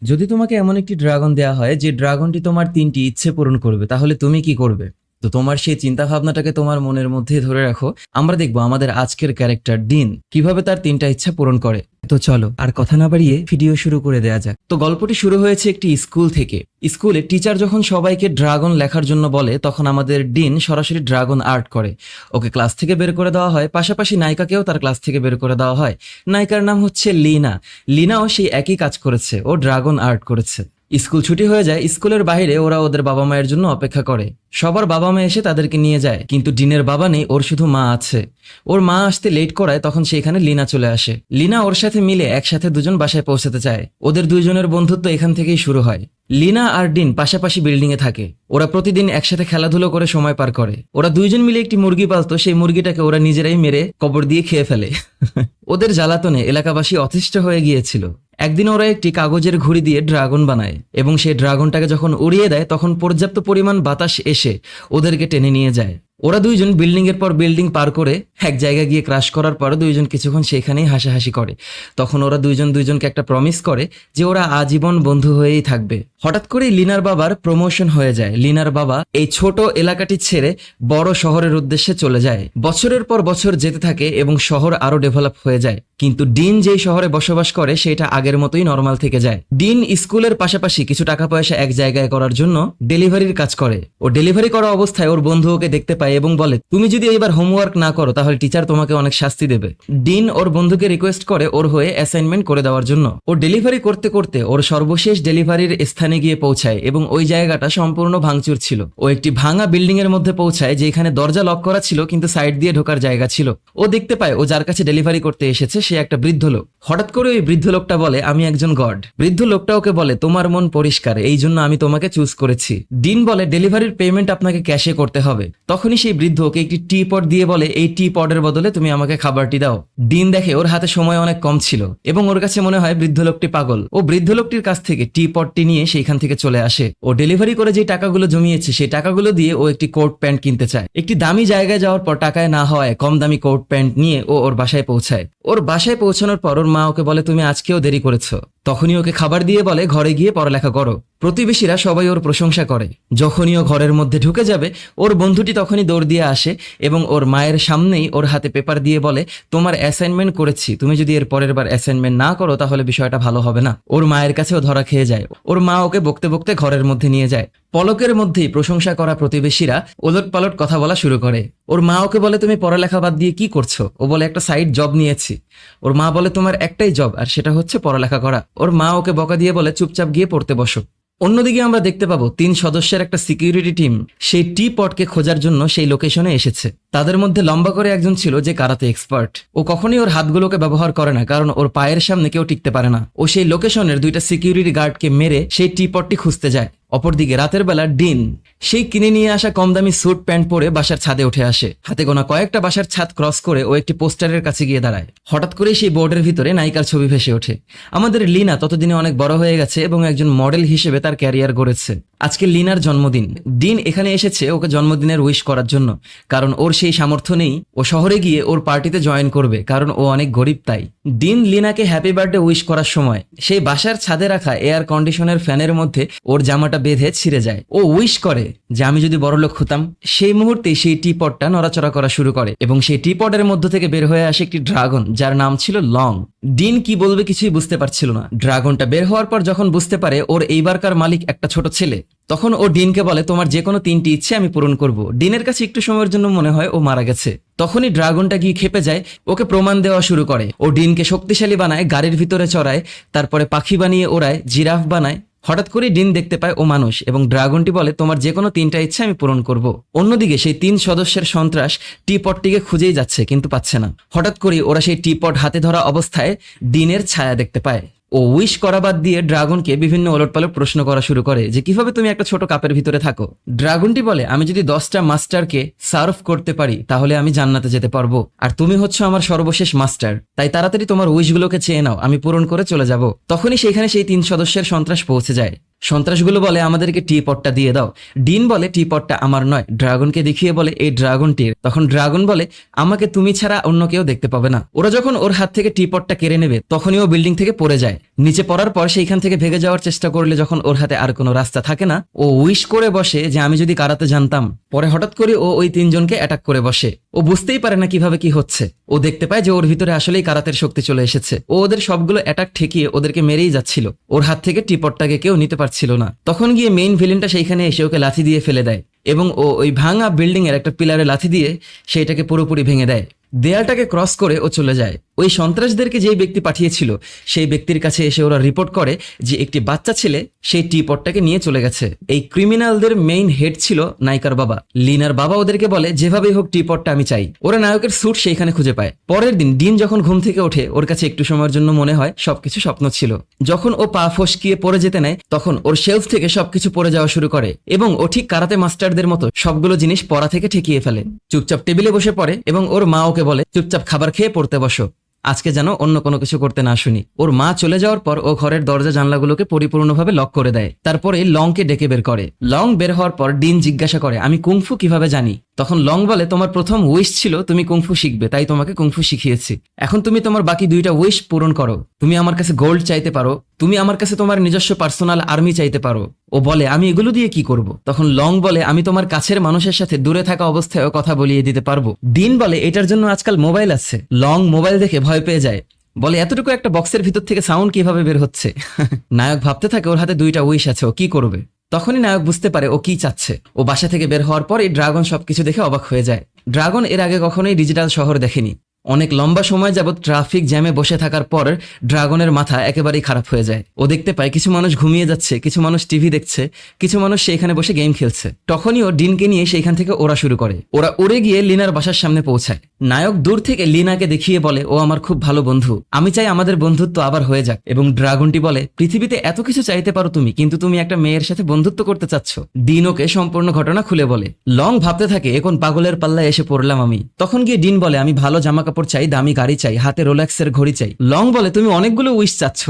যদি তোমাকে এমন একটি ড্রাগন দেয়া হয় যে ড্রাগনটি তোমার 3টি ইচ্ছে পূরণ করবে, তাহলে তুমি কি করবে? তো তোমার সেই চিন্তা ভাবনাটাকে তোমার মনের মধ্যে ধরে রাখো। আমরা দেখবো আমাদের আজকের ক্যারেক্টার ডিন কিভাবে তার 3টা ইচ্ছা পূরণ করে। তো চলো আর কথা না বাড়িয়ে ভিডিও শুরু করে দেয়া যাক। তো গল্পটি শুরু হয়েছে একটি স্কুল থেকে। স্কুলে টিচার যখন সবাইকে ড্রাগন লেখার জন্য বলে, তখন আমাদের ডিন সরাসরি ড্রাগন আর্ট করে। ওকে ক্লাস থেকে বের করে দেওয়া হয়, পাশাপাশি নায়িকাকেও তার ক্লাস থেকে বের করে দেওয়া হয়। নায়িকার নাম হচ্ছে লিনা। লিনাও সেই একই কাজ করেছে, ও ড্রাগন আর্ট করেছে। স্কুল ছুটি হয়ে যায়। স্কুলের বাইরে ওরা ওদের বাবা মায়ের জন্য অপেক্ষা করে। সবার বাবা মা এসে তাদেরকে নিয়ে যায়, কিন্তু ডিনের বাবা নেই, ওর শুধু মা আছে। ওর মা আসতে লেট করায়, তখন সেখানে লিনা চলে আসে। লিনা ওর সাথে মিলে একসাথে দুজন বাসায় পৌঁছাতে চায়। ওদের দুইজনের বন্ধুত্ব এখান থেকেই শুরু হয়। লিনা আর ডিন পাশাপাশি বিল্ডিং এ থাকে। ওরা প্রতিদিন একসাথে খেলাধুলো করে সময় পার করে। ওরা দুইজন মিলে একটি মুরগি পালতো, সেই মুরগিটাকে ওরা নিজেরাই মেরে কবর দিয়ে খেয়ে ফেলে। ওদের জ্বালাতনে এলাকাবাসী অতিষ্ঠ হয়ে গিয়েছিল। একদিন ওরা একটি কাগজের ঘুড়ি দিয়ে ড্রাগন বানায়, এবং সেই ড্রাগনটাকে যখন উড়িয়ে দেয়, তখন পর্যাপ্ত পরিমাণ বাতাস এসে ওদেরকে টেনে নিয়ে যায়। ওরা দুইজন বিল্ডিং এর পর বিল্ডিং পার করে এক জায়গায় গিয়ে ক্রাশ করার পর দুইজন কিছুক্ষণ সেখানেই হাসাহাসি করে। তখন ওরা দুইজনকে একটা প্রমিস করে যে ওরা আজীবন বন্ধু হয়েই থাকবে। হঠাৎ করে লিনার বাবার প্রমোশন হয়ে যায়। লিনার বাবা এই ছোট এলাকাটি ছেড়ে বড় শহরের উদ্দেশ্যে চলে যায়। বছরের পর বছর যেতে থাকে এবং শহর আরো ডেভেলপ হয়ে যায়, কিন্তু ডিন যেই শহরে বসবাস করে সেটা আগের মতোই নর্মাল থেকে যায়। ডিন স্কুলের পাশাপাশি কিছু টাকা পয়সা এক জায়গায় করার জন্য ডেলিভারির কাজ করে। ও ডেলিভারি করা অবস্থায় ওর বন্ধু ওকে দেখতে পায় এবং বলে, তুমি যদি এবার হোমওয়ার্ক না করো তাহলে টিচার তোমাকে অনেক শাস্তি দেবে। ডিন ওর বন্ধুকে রিকোয়েস্ট করে ওর হয়ে অ্যাসাইনমেন্ট করে দেওয়ার জন্য। ও ডেলিভারি করতে করতে ওর সর্বশেষ ডেলিভারির স্থানে গিয়ে পৌঁছায়, এবং ওই জায়গাটা সম্পূর্ণ ভাঙচুর ছিল। ও একটি ভাঙা বিল্ডিং এর মধ্যে পৌঁছায়, যেখানে দরজা লক করা ছিল কিন্তু সাইড দিয়ে ঢোকার জায়গা ছিল। ও দেখতে পায় ও যার কাছে ডেলিভারি করতে এসেছে সে একটা বৃদ্ধ লোক। হঠাৎ করে ওই বৃদ্ধ লোকটা বলে, আমি একজন গড। বৃদ্ধ লোকটা ওকে বলে, তোমার মন পরিষ্কার, এই জন্য আমি তোমাকে চুজ করেছি। ডিন বলে, ডেলিভারির পেমেন্ট আপনাকে ক্যাশে করতে হবে। তখনই সেই বৃদ্ধ ওকে একটি টি পট দিয়ে বলে, এই টি পটের বদলে তুমি আমাকে খাবারটি দাও। ডিন দেখে ওর হাতে সময় অনেক কম ছিল, এবং ওর কাছে মনে হয় বৃদ্ধ লোকটি পাগল। ও বৃদ্ধ লোকটির কাছ থেকে টি পটটি নিয়ে সেইখান থেকে চলে আসে। ও ডেলিভারি করে যে টাকাগুলো জমিয়েছে সেই টাকাগুলো দিয়ে ও একটি কোট প্যান্ট কিনতে চায়। একটি দামি জায়গায় যাওয়ার পর টাকায় না হওয়ায় কম দামি কোট প্যান্ট নিয়ে ও ওর বাসায় পৌঁছায়। ওর বাসায় পৌঁছানোর পর ওর মা ওকে বলে, তুমি আজকেও দেরি করেছো। তখনই ওকে খাবার দিয়ে বলে, ঘরে গিয়ে পড়ালেখা করো। প্রতিবেশীরা সবাই ওর প্রশংসা করে। যখনই ও ঘরের মধ্যে ঢুকে যাবে, ওর বন্ধুটি তখনই দৌড় দিয়ে আসে এবং ওর মায়ের সামনেই ওর হাতে পেপার দিয়ে বলে, তোমার অ্যাসাইনমেন্ট করেছি, তুমি যদি এর পরের বার অ্যাসাইনমেন্ট না করো তাহলে বিষয়টা ভালো হবে না। ওর মায়ের কাছেও ধরা খেয়ে যায়। ওর মা ওকে বকতে বকতে ঘরের মধ্যে নিয়ে যায়। পলকের মধ্যেই প্রশংসা করা প্রতিবেশীরা ওলট পালট কথা বলা শুরু করে। ওর মা ওকে বলে, তুমি পড়ালেখা বাদ দিয়ে কি করছো? ও বলে, একটা সাইড জব নিয়েছি। ওর মা বলে, তোমার একটাই জব, আর সেটা হচ্ছে পড়ালেখা করা। ওর মা ওকে বকা দিয়ে বলে, চুপচাপ গিয়ে পড়তে বসো। অন্যদিকে আমরা দেখতে পাবো 3 সদস্যের একটা সিকিউরিটি টিম সেই টি পটকে খোঁজার জন্য সেই লোকেশনে এসেছে। তাদের মধ্যে লম্বা করে একজন ছিল যে কারাতে এক্সপার্ট। ও কখনোই ওর হাতগুলোকে ব্যবহার করে না, কারণ ওর পায়ের সামনে কেউ টিকতে পারে না। ও সেই লোকেশনের 2টা সিকিউরিটি গার্ডকে মেরে সেই টি পটটি খুঁজতে যায়। অপরদিকে রাতের বেলা ডিন সেই কিনে নিয়ে আসা কম দামি স্যুট প্যান্ট পরে বাসার ছাদে উঠে আসে। হাতে গোনা কয়েকটা বাসার ছাদ ক্রস করে ও একটি পোস্টারের কাছে গিয়ে দাঁড়ায়। হঠাৎ করে সেই বোর্ডের ভিতরে নায়িকার ছবি ভেসে ওঠে। আমাদের লিনা ততদিনে অনেক বড় হয়ে গেছে এবং একজন মডেল হিসেবে তার ক্যারিয়ার গড়েছে। আজকে লিনার জন্মদিন। ডিন এখানে এসেছে ওকে জন্মদিনের উইশ করার জন্য, কারণ ওর সেই সামর্থ্য নেই ও শহরে গিয়ে ওর পার্টিতে জয়েন করবে, কারণ ও অনেক গরিব তাই। ডিন লিনাকে হ্যাপি বার্থডে উইশ করার সময় সেই বাসার ছাদে রাখা এয়ার কন্ডিশনের ফ্যানের মধ্যে ওর জামাটা বেঁধে ছিঁড়ে যায়। ও উইশ করে যে আমি যদি বড়লোক হতাম। সেই মুহূর্তে সেই টি পটটা নড়াচড়া করা শুরু করে এবং সেই টি পটের মধ্য থেকে বের হয়ে আসে একটি ড্রাগন, যার নাম ছিল লং। ডিন কি বলবে কিছুই বুঝতে পারছিল না। ড্রাগনটা বের হওয়ার পর যখন বুঝতে পারে ওর এইবারকার মালিক একটা ছোট ছেলে, তখন ও ডিনকে বলে, তোমার যে কোনো 3টি ইচ্ছে আমি পূরণ করব। ডিনের কাছে একটু সময়ের জন্য মনে হয় ও মারা গেছে। তখনই ড্রাগনটা গিয়ে খেপে যায়, ওকে প্রমাণ দেওয়া শুরু করে। ও ডিনকে শক্তিশালী বানায়, গাড়ির ভিতরে চড়ায়, তারপরে পাখি বানিয়ে ওড়ায়, জিরাফ বানায়। হঠাৎ করে ডিন দেখতে পায় ও মানুষ, এবং ড্রাগনটি বলে, তোমার যে কোনো 3টা ইচ্ছা আমি পূরণ করব। অন্যদিকে সেই 3 সদস্যের সন্ত্রাস টি পটটিকে খুঁজেই যাচ্ছে, কিন্তু পাচ্ছে না। হঠাৎ করে ওরা সেই টি পট হাতে ধরা অবস্থায় ডিনের ছায়া দেখতে পায়। ও উইশ করা বাদ দিয়ে ড্রাগনকে বিভিন্ন ওলটপালট প্রশ্ন করা শুরু করে যে কিভাবে তুমি একটা ছোট কাপের ভিতরে থাকো। ড্রাগনটি বলে, আমি যদি 10টা মাস্টারকে সার্ভ করতে পারি তাহলে আমি জান্নাতে যেতে পারবো, আর তুমি হচ্ছ আমার সর্বশেষ মাস্টার, তাই তাড়াতাড়ি তোমার উইশগুলোকে চেয়ে নাও, আমি পূরণ করে চলে যাব। তখনই সেখানে সেই 3 সদস্যের সন্ত্রাস পৌঁছে যায়। সন্ত্রাসগুলো বলে আমাদেরকে টি পটটা দিয়ে দাও। ডিন বলে টি পটটা আমার নয়, ড্রাগনকে দেখিয়ে বলে এই ড্রাগনটির। তখন ড্রাগন বলে আমাকে তুমি ছাড়া অন্য কেউ দেখতে পাবে না। ওরা যখন ওর হাত থেকে টি পটটা কেড়ে নেবে তখনই ও বিল্ডিং থেকে পড়ে যায়। নিচে পড়ার পর সেইখান থেকে ভেগে যাওয়ার চেষ্টা করলে যখন ওর হাতে আর কোনো রাস্তা থাকে না, ও উইশ করে বসে যে আমি যদি কারাতে জানতাম। পরে হঠাৎ করে ও ওই তিনজনকে অ্যাটাক করে বসে। ও বুঝতেই পারে না কিভাবে কি হচ্ছে। ও দেখতে পায় যে ওর ভিতরে আসলেই কারাতের শক্তি চলে এসেছে। ও ওদের সবগুলো অ্যাটাক ঠেকিয়ে ওদেরকে মেরেই যাচ্ছিল। ওর হাত থেকে টিপটটাকে কেউ নিতে পারছিল না। তখন গিয়ে মেইন ভিলেনটা সেইখানে এসে ওকে লাথি দিয়ে ফেলে দেয় এবং ও ওই ভাঙা বিল্ডিং এর একটা পিলারে লাথি দিয়ে সেইটাকে পুরোপুরি ভেঙে দেয়। দেয়ালটাকে ক্রস করে ও চলে যায়। ওই সন্ত্রাসদেরকে যেই ব্যক্তি পাঠিয়েছিল সেই ব্যক্তির কাছে এসে ওরা রিপোর্ট করে যে একটি বাচ্চা ছেলে সেই টি পটটাকে নিয়ে চলে গেছে। এই ক্রিমিনালদের মেইন হেড ছিল নায়িকার বাবা। লিনার বাবা ওদেরকে বলে যেভাবেই হোক টি পটটা আমি চাই। ওরা নায়কের স্যুট সেইখানে খুঁজে পায়। পরের দিন ডিন যখন ঘুম থেকে ওঠে ওর কাছে একটু সময়ের জন্য মনে হয় সবকিছু স্বপ্ন ছিল। যখন ও পা ফসকিয়ে পড়ে যেতে নেয় তখন ওর শেলফ থেকে সবকিছু পড়ে যাওয়া শুরু করে এবং ও ঠিক কারাতে মাস্টারদের মতো সবগুলো জিনিস পড়া থেকে ঠেকিয়ে ফেলে। চুপচাপ টেবিলে বসে পড়ে এবং ওর মা ওকে বলে চুপচাপ খাবার খেয়ে পড়তে বসো, আজকে যেন অন্য কোনো কিছু করতে না শুনি। ওর মা চলে যাওয়ার পর ও ঘরের দরজা জানলাগুলোকে পরিপূর্ণভাবে লক করে দেয়। তারপরে লংকে ডেকে বের করে। লং বের হওয়ার পর ডিন জিজ্ঞাসা করে আমি কুংফু কিভাবে জানি। তখন লং বলে তোমার প্রথম উইশ ছিল তুমি কুংফু শিখবে, তাই তোমাকে কুংফু শিখিয়েছি। এখন তুমি তোমার বাকি দুইটা উইশ পূরণ করো। তুমি আমার কাছে গোল্ড চাইতে পারো, তুমি আমার কাছে তোমার নিজস্ব পার্সোনাল আর্মি চাইতে পারো। ও বলে আমি এগুলো দিয়ে কি করব। তখন লং বলে আমি তোমার কাছের মানুষের সাথে দূরে থাকা অবস্থায় কথা বলিয়ে দিতে পারবো। ডিন বলে এটার জন্য আজকাল মোবাইল আছে। লং মোবাইল দেখে ভয় পেয়ে যায়, বলে এতটুকু একটা বক্সের ভিতর থেকে সাউন্ড কিভাবে বের হচ্ছে। নায়ক ভাবতে থাকে ওর হাতে দুইটা উইশ আছে, ও কি করবে। তখনই নায়ক বুঝতে পারে ও কি চাচ্ছে। ও বাসা থেকে বের হওয়ার পর এই ড্রাগন সবকিছু দেখে অবাক হয়ে যায়। ড্রাগন এর আগে কখনোই ডিজিটাল শহর দেখেনি। অনেক লম্বা সময় যাবত ট্রাফিক জ্যামে বসে থাকার পর ড্রাগনের মাথা একেবারেই খারাপ হয়ে যায়। ও দেখতে পায় কিছু মানুষ ঘুমিয়ে যাচ্ছে, কিছু মানুষ টিভি দেখছে, কিছু মানুষ সেইখানে বসে গেম খেলছে। তখনই ও ডিনকে নিয়ে সেইখান থেকে ওরা শুরু করে। ওরা উড়ে গিয়ে লিনার বাসার সামনে পৌঁছায়। নায়ক দূর থেকে লিনাকে দেখিয়ে বলে ও আমার খুব ভালো বন্ধু, আমি চাই আমাদের বন্ধুত্ব আবার হয়ে যাক। এবং ড্রাগনটি বলে পৃথিবীতে এত কিছু চাইতে পারো তুমি, কিন্তু তুমি একটা মেয়ের সাথে বন্ধুত্ব করতে চাচ্ছ। ডিন ওকে সম্পূর্ণ ঘটনা খুলে বলে। লং ভাবতে থাকে এখন পাগলের পাল্লায় এসে পড়লাম আমি। তখন গিয়ে ডিন বলে আমি ভালো জামা কাপড় চাই, দামি গাড়ি চাই, হাতে রোলেক্সের ঘড়ি চাই। লং বলে তুমি অনেকগুলো উইশ চাচ্ছ।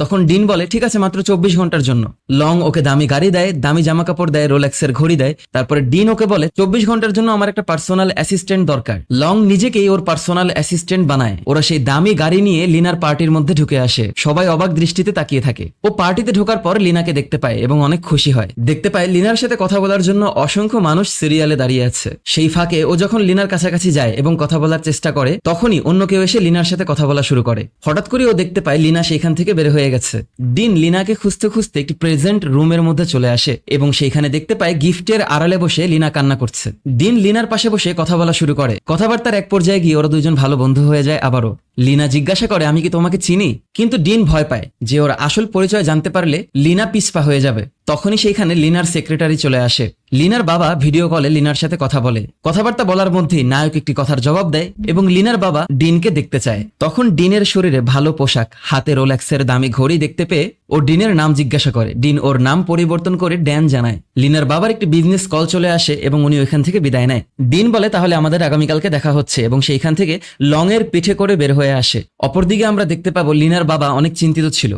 তখন ডিন বলে ঠিক আছে মাত্র 24 ঘন্টার জন্য। লং ওকে দামি গাড়ি দেয়, দামি জামা কাপড় দেয়, রোলেক্সের ঘড়ি দেয়। তারপরে ডিন ওকে বলে 24 ঘন্টার জন্য আমার একটা পার্সোনাল অ্যাসিস্ট্যান্ট দরকার। লং নিজেকেই ওর পার্সোনাল অ্যাসিস্ট্যান্ট বানায়। ওরা সেই দামি গাড়ি নিয়ে লিনার পার্টির মধ্যে ঢুকে আসে। সবাই অবাক দৃষ্টিতে তাকিয়ে থাকে। ও পার্টিতে ঢোকার পর লিনাকে দেখতে পায় এবং অনেক খুশি হয়। দেখতে পায় লিনার সাথে কথা বলার জন্য অসংখ্য মানুষ সিরিয়ালে দাঁড়িয়ে আছে। সেই ফাঁকে ও যখন লিনার কাছাকাছি যায় এবং কথা বলার চেষ্টা করে তখনই অন্য কেউ এসে লিনার সাথে কথা বলা শুরু করে। হঠাৎ করে ও দেখতে পায় লিনা সেইখান থেকে বের হয়ে গেছে। ডিন লিনাকে খুঁজতে খুঁজতে একটি প্রেজেন্ট রুমের মধ্যে চলে আসে এবং সেইখানে দেখতে পায় গিফটের আড়ালে বসে লিনা কান্না করছে। ডিন লিনার পাশে বসে কথা বলা শুরু করে। কথাবার্তার এক পর্যায়ে গিয়ে ওরা দুইজন ভালো বন্ধু হয়ে যায় আবারও। লিনা জিজ্ঞাসা করে আমি কি তোমাকে চিনি, কিন্তু ডিন ভয় পায় যে ওর আসল পরিচয় জানতে পারলে লিনা পিছপা হয়ে যাবে। তখনই সেইখানে লিনার সেক্রেটারি চলে আসে। লিনার বাবা ভিডিও কলে লিনার সাথে কথা বলে। কথাবার্তা বলার মধ্যেই নায়ক একটি কথার জবাব দেয় এবং লিনার বাবা ডিনকে দেখতে চায়। তখন ডিনের শরীরে ভালো পোশাক, হাতে রোলেক্সের দামি ঘড়ি দেখতে পেয়ে ও ডিনের নাম জিজ্ঞাসা করে। ডিন ওর নাম পরিবর্তন করে ড্যান জানায়। লিনার বাবার একটি বিজনেস কল চলে আসে এবং উনি ওইখান থেকে বিদায় নেয়। ডিন বলে তাহলে আমাদের আগামীকালকে দেখা হচ্ছে এবং সেইখান থেকে লং এর পিঠে করে বের হয়ে আসে। অপরদিকে আমরা দেখতে পাবো লিনার বাবা অনেক চিন্তিত ছিল।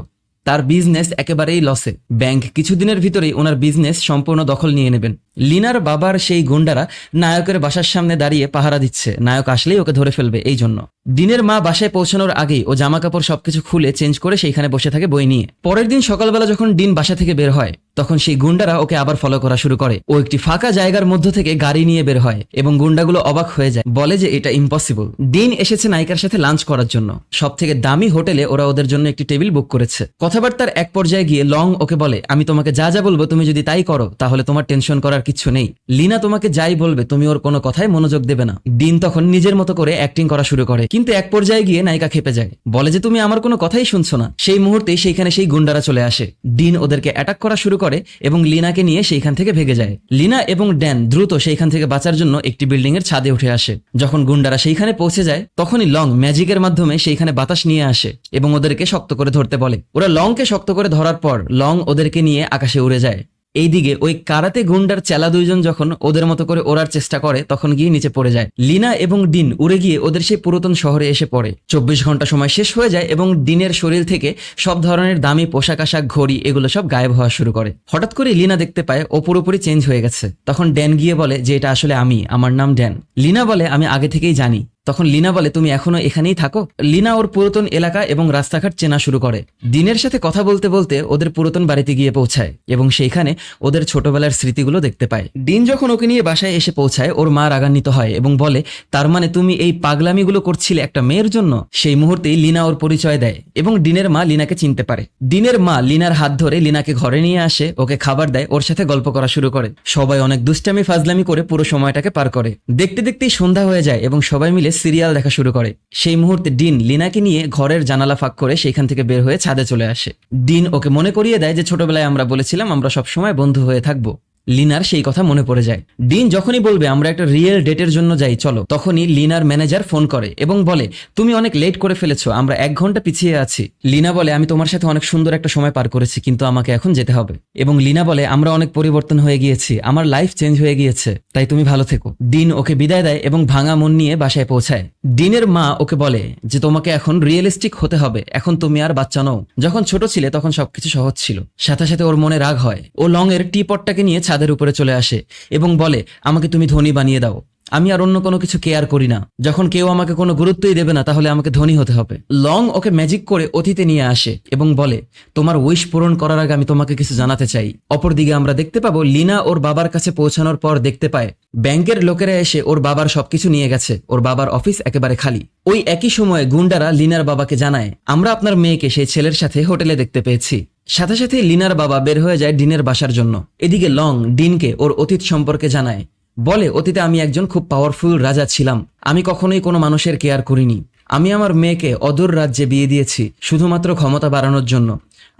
তার বিজনেস একেবারেই লসে। ব্যাংক কিছুদিনের ভিতরেই ওনার বিজনেস সম্পূর্ণ দখল নিয়ে নেবেন। লিনার বাবার সেই গুন্ডারা নায়কের বাসার সামনে দাঁড়িয়ে পাহারা দিচ্ছে, নায়ক আসলেই ওকে ধরে ফেলবে এই জন্য। ডিনের মা বাসায় পৌঁছানোর আগেই ও জামা কাপড় সবকিছু খুলে চেঞ্জ করে সেইখানে বসে থাকে বই নিয়ে। পরের দিন সকালবেলা যখন ডিন বাসা থেকে বের হয় তখন সেই গুন্ডারা ওকে আবার ফলো করা শুরু করে। ও একটি ফাঁকা জায়গার মধ্য থেকে গাড়ি নিয়ে বের হয় এবং গুন্ডাগুলো অবাক হয়ে যায়, বলে যে এটা ইম্পসিবল। ডিন এসেছে নায়িকার সাথে লাঞ্চ করার জন্য। সব থেকে দামি হোটেলে ওরা ওদের জন্য একটি টেবিল বুক করেছে। কথাবার্তার এক পর্যায়ে গিয়ে লং ওকে বলে আমি তোমাকে যা যা বলবো তুমি যদি তাই করো তাহলে তোমার টেনশন করার কিছু নেই। লিনা তোমাকে যাই বলবে তুমি ওর কোনো কথায় মনোযোগ দেবে না। ডিন তখন নিজের মতো করে অ্যাক্টিং করা শুরু করে, কিন্তু এক পর্যায়ে গিয়ে নায়িকা খেপে যায়, বলে যে তুমি আমার কোনো কথাই শুনছো না। সেই মুহূর্তেই সেইখানে সেই গুন্ডারা চলে আসে। ডিন ওদেরকে অ্যাটাক করা শুরু করে এবং লিনাকে নিয়ে সেইখান থেকে ভেগে যায়। লিনা এবং ড্যান দ্রুত সেইখান থেকে বাঁচার জন্য একটি বিল্ডিং এর ছাদে উঠে আসে। যখন গুন্ডারা সেইখানে পৌঁছে যায় তখনই লং ম্যাজিকের মাধ্যমে সেইখানে বাতাস নিয়ে আসে এবং ওদেরকে শক্ত করে ধরতে বলে। ওরা লংকে শক্ত করে ধরার পর লং ওদেরকে নিয়ে আকাশে উড়ে যায়। এইদিকে ওই কারাতে গুন্ডার চেলা দুইজন যখন ওদের মতো করে ওড়ার চেষ্টা করে তখন গিয়ে নিচে পড়ে যায়। লিনা এবং ডিন উড়ে গিয়ে ওদের সেই পুরাতন শহরে এসে পড়ে। 24 ঘন্টা সময় শেষ হয়ে যায় এবং ডিনের শরীর থেকে সব ধরনের দামি পোশাক আশাক ঘড়ি এগুলো সব গায়েব হওয়া শুরু করে। হঠাৎ করে লিনা দেখতে পায় ও পুরোপুরি চেঞ্জ হয়ে গেছে। তখন ড্যান গিয়ে বলে যে এটা আসলে আমি, আমার নাম ড্যান। লিনা বলে আমি আগে থেকেই জানি। তখন লিনা বলে তুমি এখনো এখানেই থাকো? লিনা ওর পুরাতন এলাকা এবং রাস্তাঘাট চেনা শুরু করে। দিনের সাথে কথা বলতে বলতে ওদের পুরাতন বাড়িতে গিয়ে পৌঁছায় এবং সেইখানে ওদের ছোটবেলার স্মৃতিগুলো দেখতে পায়। দিন যখন ওকে নিয়ে বাসায় এসে পৌঁছায় ওর মা রাগান্বিত হয় এবং বলে তার মানে তুমি এই পাগলামিগুলো করছিলে একটা মেয়ের জন্য? সেই মুহূর্তেই লিনা ওর পরিচয় দেয় এবং ডিনের মা লিনাকে চিনতে পারে। ডিনের মা লিনার হাত ধরে লিনাকে ঘরে নিয়ে আসে, ওকে খাবার দেয়, ওর সাথে গল্প করা শুরু করে। সবাই অনেক দুষ্টামি ফাজলামি করে পুরো সময়টাকে পার করে। দেখতে দেখতেই সন্ধ্যা হয়ে যায় এবং সবাই মিলে সিরিয়াল দেখা শুরু করে। সেই মুহূর্তে ডিন লিনাকে নিয়ে ঘরের জানালা ফাঁক করে সেখান থেকে বের হয়ে ছাদে চলে আসে। ডিন ওকে মনে করিয়ে দেয় যে ছোটবেলায় আমরা বলেছিলাম আমরা সব সময় বন্ধু হয়ে থাকবো। লিনার সেই কথা মনে পড়ে যায়। ডিন যখনই বলবে আমরা একটা রিয়েল ডেটের জন্য যাই চলো, তখনই লিনার ম্যানেজার ফোন করে এবং বলে তুমি অনেক লেট করে ফেলেছো, আমরা 1 ঘন্টা পিছিয়ে আছি। লিনা বলে আমি তোমার সাথে অনেক সুন্দর একটা সময় পার করেছি কিন্তু আমাকে এখন যেতে হবে। এবং লিনা বলে আমরা অনেক পরিবর্তন হয়ে গিয়েছি, আমার লাইফ চেঞ্জ হয়ে গিয়েছে, তাই তুমি ভালো থেকো। ডিন ওকে বিদায় দেয় এবং ভাঙা মন নিয়ে বাসায় পৌঁছায়। ডিনের মা ওকে বলে যে তোমাকে এখন রিয়েলিস্টিক হতে হবে, এখন তুমি আর বাচ্চা নও, যখন ছোট ছিলে তখন সবকিছু সহজ ছিল। সাথে সাথে ওর মনে রাগ হয়। ও লং এর টি পটটাকে নিয়ে ছাদের উপরে চলে আসে এবং বলে আমাকে তুমি ধনী বানিয়ে দাও, আমি আর অন্য কোনো কিছু কেয়ার করি না, যখন কেউ আমাকে কোনো গুরুত্বই দেবে না তাহলে আমাকে ধনী হতে হবে। লং ওকে ম্যাজিক করে অতীতে নিয়ে আসে এবং বলে তোমার উইশ পূরণ করার আগে আমি তোমাকে কিছু জানাতে চাই। অপরদিকে আমরা দেখতে পাবো লিনা ওর বাবার কাছে পৌঁছানোর পর দেখতে পায় ব্যাংকের লোকেরা এসে ওর বাবার সবকিছু নিয়ে গেছে, ওর বাবার অফিস একেবারে খালি। ওই একই সময়ে গুন্ডারা লিনার বাবাকে জানায় আমরা আপনার মেয়েকে সেই ছেলের সাথে হোটেলে দেখতে পেয়েছি। সাথে সাথে লিনার বাবা বের হয়ে যায় ডিনের বাসার জন্য। এদিকে লং ডিনকে ওর অতীত সম্পর্কে জানায়, বলে অতীতে আমি একজন খুব পাওয়ারফুল রাজা ছিলাম, আমি কখনোই কোনো মানুষের কেয়ার করিনি, আমি আমার মেয়েকে অদূর রাজ্যে বিয়ে দিয়েছি শুধুমাত্র ক্ষমতা বাড়ানোর জন্য,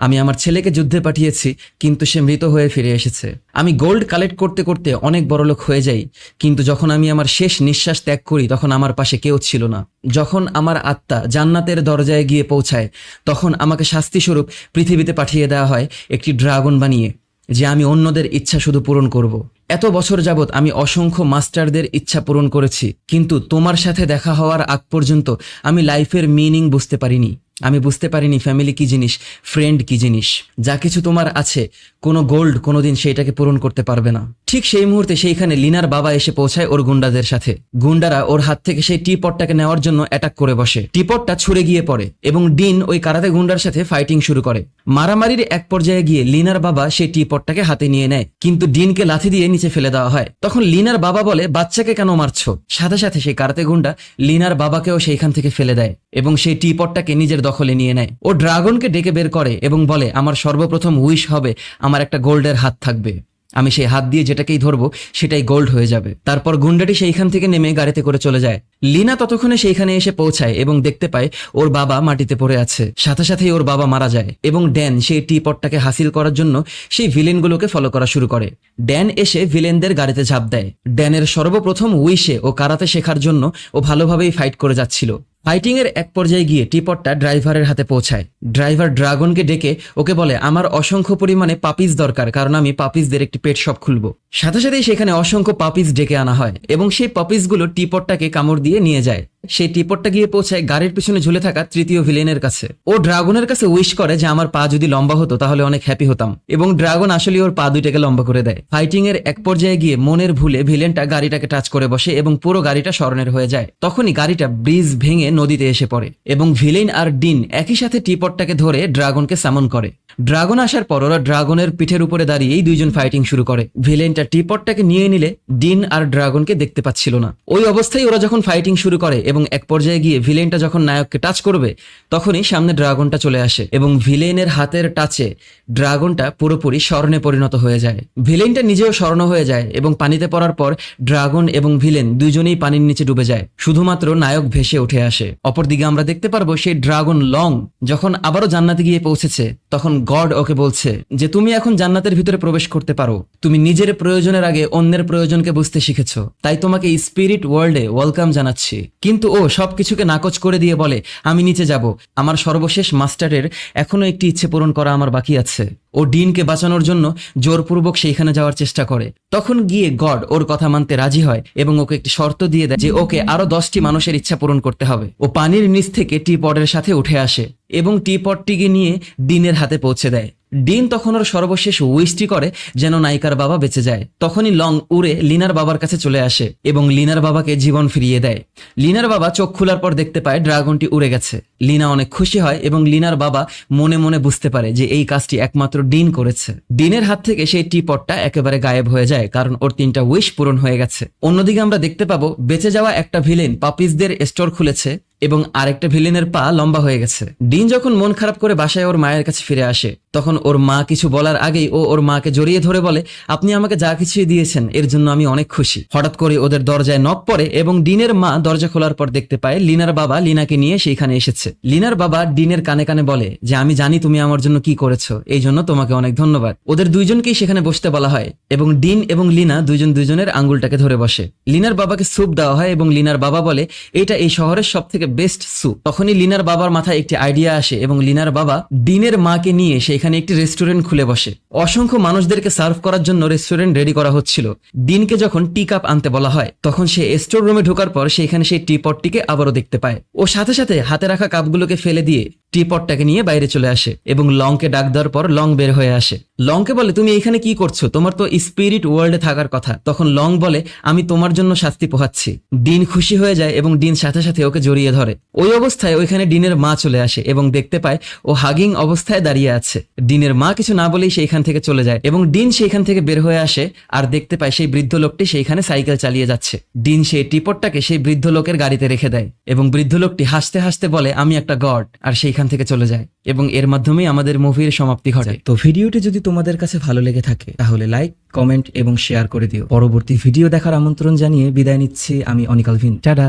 আমি আমার ছেলেকে যুদ্ধে পাঠিয়েছি কিন্তু সে মৃত হয়ে ফিরে এসেছে, আমি গোল্ড কালেক্ট করতে করতে অনেক বড়লোক হয়ে যাই কিন্তু যখন আমি আমার শেষ নিঃশ্বাস ত্যাগ করি তখন আমার পাশে কেউ ছিল না, যখন আমার আত্মা জান্নাতের দরজায় গিয়ে পৌঁছায় তখন আমাকে শাস্তিস্বরূপ পৃথিবীতে পাঠিয়ে দেওয়া হয় একটি ড্রাগন বানিয়ে, যে আমি অন্যদের ইচ্ছা শুধু পূরণ করব। এত বছর যাবৎ আমি অসংখ্য মাস্টারদের ইচ্ছা পূরণ করেছি কিন্তু তোমার সাথে দেখা হওয়ার আগ পর্যন্ত আমি লাইফের মিনিং বুঝতে পারিনি, আমি বুঝতে পারিনি ফ্যামিলি কি জিনিস, ফ্রেন্ড কি জিনিস, যা কিছু তোমার আছে কোনো গোল্ড কোনোদিন সেইটাকে পূরণ করতে পারবে না। ঠিক সেই মুহূর্তে সেইখানে লিনার বাবা এসে পৌঁছায় ওর গুন্ডাদের সাথে। গুন্ডারা ওর হাত থেকে সেই টি পটটাকে নেওয়ার জন্য অ্যাটাক করে বসে। টি পটটা ছুড়ে গিয়ে পড়ে এবং ডিন ওই কারাতে গুন্ডার সাথে ফাইটিং শুরু করে। মারামারির এক পর্যায়ে গিয়ে লিনার বাবা সেই টি পটটাকে হাতে নিয়ে নেয় কিন্তু ডিনকে লাথি দিয়ে নিচে ফেলে দেওয়া হয়। তখন লিনার বাবা বলে বাচ্চাকে কেন মারছো? সাথে সাথে সেই কারাতে গুন্ডা লিনার বাবাকেও সেইখান থেকে ফেলে দেয় এবং সেই টি পটটাকে নিজের দখলে নিয়ে নেয়। ও ড্রাগনকে ডেকে বের করে এবং বলে আমার সর্বপ্রথম উইশ হবে আমার একটা গোল্ডের হাত থাকবে, আমি সেই হাত দিয়ে যেটাকেই ধরবো সেটাই গোল্ড হয়ে যাবে। তারপর গুন্ডাটি সেইখান থেকে নেমে গাড়িতে করে চলে যায়। লিনা ততক্ষণে সেইখানে এসে পৌঁছায় এবং দেখতে পায় ওর বাবা মাটিতে পড়ে আছে। সাথে সাথেই ওর বাবা মারা যায় এবং ড্যান সেই টি পটটাকে হাসিল করার জন্য সেই ভিলেনগুলোকে ফলো করা শুরু করে। ড্যান এসে ভিলেনদের গাড়িতে ঝাঁপ দেয়। ড্যানের সর্বপ্রথম উইশে ও কারাতে শেখার জন্য ও ভালোভাবেই ফাইট করে যাচ্ছিল। ফাইটিং এর এক পর্যায়ে গিয়ে টিপটটা ড্রাইভারের হাতে পৌঁছায়। ড্রাইভার ড্রাগনকে ডেকে ওকে বলে আমার অসংখ্য পরিমাণে পাপিস দরকার, কারণ আমি পাপিসদের একটি পেট শপ খুলবো। সাথে সাথেই সেখানে অসংখ্য পাপিস ডেকে আনা হয় এবং সেই পাপিসগুলো টিপটটাকে কামড় দিয়ে নিয়ে যায়। সেই টিপটটা গিয়ে পৌঁছায় গাড়ির পিছনে ঝুলে থাকা তৃতীয় ভিলেনের কাছে। ও ড্রাগনের কাছে উইশ করে যে আমার পা যদি লম্বা হতো তাহলে অনেক হ্যাপি হতাম এবং ড্রাগন আসলে ওর পা দুইটাকে লম্বা করে দেয়। ফাইটিং এর এক পর্যায়ে গিয়ে মনের ভুলে ভিলেনটা গাড়িটাকে টাচ করে বসে এবং পুরো গাড়িটা স্বর্ণের হয়ে যায়। তখনই গাড়িটা ব্রিজ ভেঙে নদীতে এসে পড়ে এবং ভিলেন আর ডিন একই সাথে টিপটটাকে ধরে ড্রাগনকে সামন করে। ড্রাগন আসার পর ওরা ড্রাগনের পিঠের উপরে দাঁড়িয়েই দুইজন ফাইটিং শুরু করে। ভিলেনটা টিপটটাকে নিয়ে নিলে ডিন আর ড্রাগনকে দেখতে পাচ্ছিল না। ওই অবস্থায় ওরা যখন ফাইটিং শুরু করে এবং এক পর্যায়ে গিয়ে ভিলেনটা যখন নায়ককে টাচ করবে তখনই সামনে ড্রাগনটা চলে আসে এবং ভিলেনের হাতের টাচে ড্রাগনটা পুরোপুরি স্বর্ণে পরিণত হয়ে যায়। ভিলেনটা নিজেও স্বর্ণ হয়ে যায় এবং পানিতে পড়ার পর ড্রাগন এবং ভিলেন দুইজনেই পানির নিচে ডুবে যায়, শুধুমাত্র নায়ক ভেসে উঠে আসে। অপরদিকে আমরা দেখতে পারবো সেই ড্রাগন লং যখন আবারও জান্নাতে গিয়ে পৌঁছেছে তখন গড ওকে বলছে যে তুমি এখন জান্নাতের ভিতরে প্রবেশ করতে পারো, তুমি নিজের প্রয়োজনের আগে অন্যের প্রয়োজনকে বুঝতে শিখেছো, তাই তোমাকে স্পিরিট ওয়ার্ল্ডে ওয়েলকাম জানাচ্ছি। কিন্তু কিন্তু ও সবকিছুকে নাকচ করে দিয়ে বলে, আমি নিচে যাব, আমার সর্বশেষ মাস্টারের এখনো একটি ইচ্ছে পূরণ করা আমার বাকি আছে। ও ডিনকে বাঁচানোর জন্য জোরপূর্বক সেইখানে যাওয়ার চেষ্টা করে। তখন গিয়ে গড ওর কথা মানতে রাজি হয় এবং ওকে একটি শর্ত দিয়ে দেয় যে ওকে আরো 10টি মানুষের ইচ্ছা পূরণ করতে হবে। ও পানির নিচ থেকে টি পটের সাথে উঠে আসে এবং টি পটটিকে নিয়ে ডিনের হাতে পৌঁছে দেয়। ডিন তখন ওর সর্বশেষ উইশটি করে যেন নায়িকার বাবা বেঁচে যায়। তখনই লং উড়ে লিনার বাবার কাছে চলে আসে এবং লিনার বাবাকে জীবন ফিরিয়ে দেয়। লিনার বাবা চোখ খোলার পর দেখতে পায় ড্রাগনটি উড়ে গেছে। লিনা অনেক খুশি হয় এবং লিনার বাবা মনে মনে বুঝতে পারে যে এই কাজটি একমাত্র ডিন করেছে। ডিনের হাত থেকে সেই টি পটটা একেবারে গায়েব হয়ে যায়, কারণ ওর 3টা উইশ পূরণ হয়ে গেছে। অন্যদিকে আমরা দেখতে পাবো বেঁচে যাওয়া একটা ভিলেন পাপিসদের স্টোর খুলেছে এবং আরেকটা ভিলেনের পা লম্বা হয়ে গেছে। ডিন যখন মন খারাপ করে বাসায় ওর মায়ের কাছে ফিরে আসে, তখন ওর মা কিছু বলার আগেই ও ওর মাকে জড়িয়ে ধরে বলে, আপনি আমাকে যা কিছুই দিয়েছেন এর জন্য আমি অনেক খুশি। হঠাৎ করে ওদের দরজায় নক পড়ে এবং ডিনের মা দরজা খোলার পর দেখতে পায় লিনার বাবা লিনাকে নিয়ে সেইখানে এসেছে। লিনার বাবা ডিনের কানে কানে বলে যে আমি জানি তুমি আমার জন্য কি করেছো, এই জন্য তোমাকে অনেক ধন্যবাদ। ওদের দুইজনকেই সেখানে বসতে বলা হয় এবং ডিন এবং লিনা দুজনের আঙ্গুলটাকে ধরে বসে। লিনার বাবাকে স্যুপ দেওয়া হয় এবং লিনার বাবা বলে এটা এই শহরের সব থেকে বেস্ট স্যুপ। তখনই লিনার বাবার মাথায় একটি আইডিয়া আসে এবং লিনার বাবা ডিনের মাকে নিয়ে সেখানে একটি রেস্টুরেন্ট খুলে বসে। অসংখ্য মানুষদেরকে সার্ভ করার জন্য রেস্টুরেন্ট রেডি করা হচ্ছিল। ডিনকে যখন টি কাপ আনতে বলা হয়, তখন সে স্টোর রুমে ঢোকার পর সেখানে সেই টি পটটিকে আবারও দেখতে পায়। ও সাথে সাথে হাতে রাখা কাপগুলোকে ফেলে দিয়ে টি পটটাকে নিয়ে বাইরে চলে আসে এবং লংকে ডাক দেওয়ার পর লং বের হয়ে আসে। লংকে বলে, তুমি এখানে কি করছো? তোমার তো স্পিরিট ওয়ার্ল্ডে থাকার কথা। তখন লং বলে, আমি তোমার জন্য শাস্তি পোহাচ্ছি। ডিন খুশি হয়ে যায় এবং ডিন সাথে সাথে ওকে জড়িয়ে ধরে। ওই অবস্থায় ওইখানে ডিনের মা চলে আসে এবং দেখতে পায় ও হাগিং অবস্থায় দাঁড়িয়ে আছে। ডিনের মা কিছু না বলেই সেইখান থেকে চলে যায় এবং ডিন সেইখান থেকে বের হয়ে আসে আর দেখতে পায় সেই বৃদ্ধ লোকটি সেইখানে সাইকেল চালিয়ে যাচ্ছে। ডিন সেই টিপটটাকে সেই বৃদ্ধ লোকের গাড়িতে রেখে দেয় এবং বৃদ্ধ লোকটি হাসতে হাসতে বলে, আমি একটা গড, আর সেইখান থেকে চলে যায় এবং এর মাধ্যমেই আমাদের মুভির সমাপ্তি ঘটে। তো ভিডিওটি যদি তোমাদের কাছে ভালো লেগে থাকে তাহলে লাইক, কমেন্ট এবং শেয়ার করে দিও। পরবর্তী ভিডিও দেখার আমন্ত্রণ জানিয়ে বিদায় নিচ্ছি আমি অনিক আলভিন। টাটা।